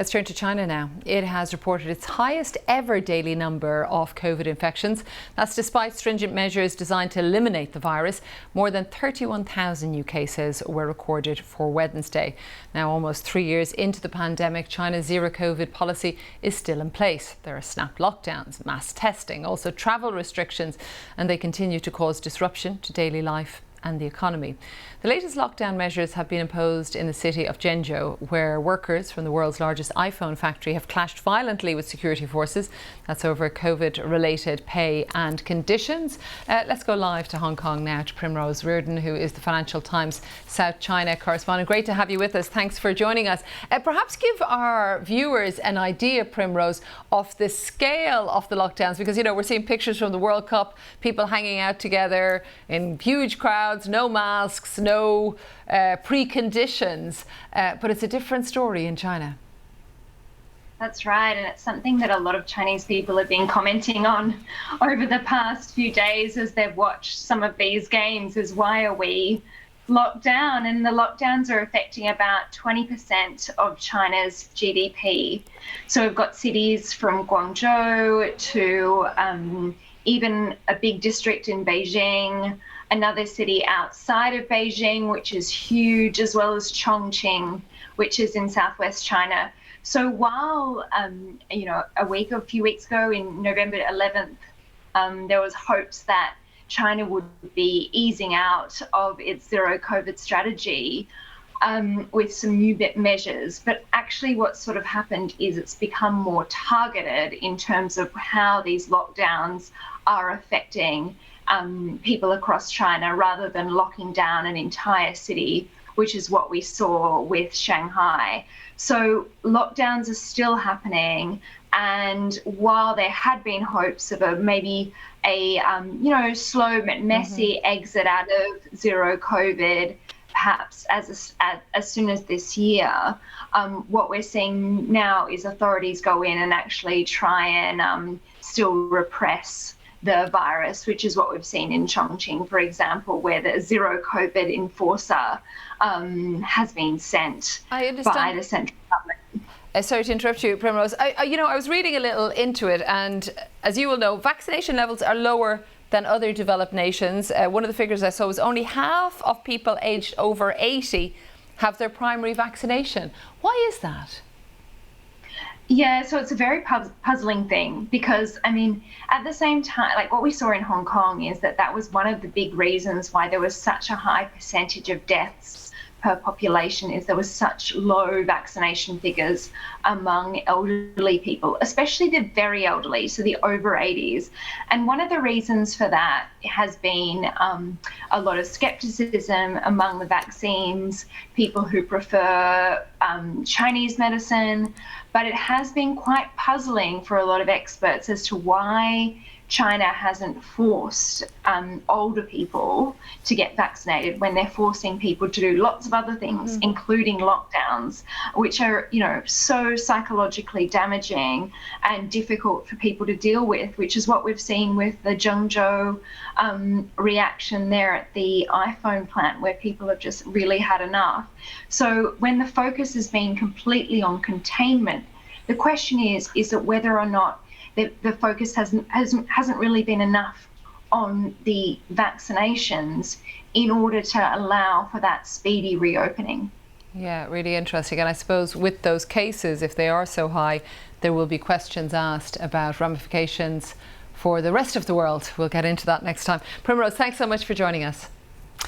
Let's turn to China now. It has reported its highest ever daily number of COVID infections. That's despite stringent measures designed to eliminate the virus. More than 31,000 new cases were recorded for Wednesday. Now, almost 3 years into the pandemic, China's zero COVID policy is still in place. There are snap lockdowns, mass testing, also travel restrictions, and they continue to cause disruption to daily life and the economy. The latest lockdown measures have been imposed in the city of Zhengzhou, where workers from the world's largest iPhone factory have clashed violently with security forces. That's over COVID-related pay and conditions. Let's go live to Hong Kong now to Primrose Reardon, who is the Financial Times South China correspondent. Great to have you with us. Thanks for joining us. Perhaps give our viewers an idea, Primrose, of the scale of the lockdowns, because, you know, we're seeing pictures from the World Cup, people hanging out together in huge crowds, no masks, no preconditions, but it's a different story in China. That's right, and it's something that a lot of Chinese people have been commenting on over the past few days as they've watched some of these games, is why are we locked down? And the lockdowns are affecting about 20% of China's GDP. So we've got cities from Guangzhou to even a big district in Beijing, another city outside of Beijing, which is huge, as well as Chongqing, which is in southwest China. So while, a few weeks ago, in November 11th, there was hopes that China would be easing out of its zero COVID strategy with some new measures. But actually what's sort of happened is it's become more targeted in terms of how these lockdowns are affecting people across China, rather than locking down an entire city, which is what we saw with Shanghai. So lockdowns are still happening, and while there had been hopes of maybe a slow but messy exit out of zero COVID, perhaps as soon as this year, what we're seeing now is authorities go in and actually try and still repress the virus, which is what we've seen in Chongqing, for example, where the zero COVID enforcer has been sent by the central government. Sorry to interrupt you, Primrose. I was reading a little into it, and as you will know, vaccination levels are lower than other developed nations. One of the figures I saw was only half of people aged over 80 have their primary vaccination. Why is that? Yeah, so it's a very puzzling thing, because, I mean, at the same time, like what we saw in Hong Kong is that was one of the big reasons why there was such a high percentage of deaths per population, is there was such low vaccination figures among elderly people, especially the very elderly, so the over 80s. And one of the reasons for that has been a lot of skepticism among the vaccines, people who prefer Chinese medicine, but it has been quite puzzling for a lot of experts as to why China hasn't forced older people to get vaccinated when they're forcing people to do lots of other things, including lockdowns, which are, so psychologically damaging and difficult for people to deal with, which is what we've seen with the Zhengzhou reaction there at the iPhone plant, where people have just really had enough. So when the focus has been completely on containment, the question is it whether or not the focus hasn't really been enough on the vaccinations in order to allow for that speedy reopening. Yeah, really interesting. And I suppose with those cases, if they are so high, there will be questions asked about ramifications for the rest of the world. We'll get into that next time. Primrose, thanks so much for joining us.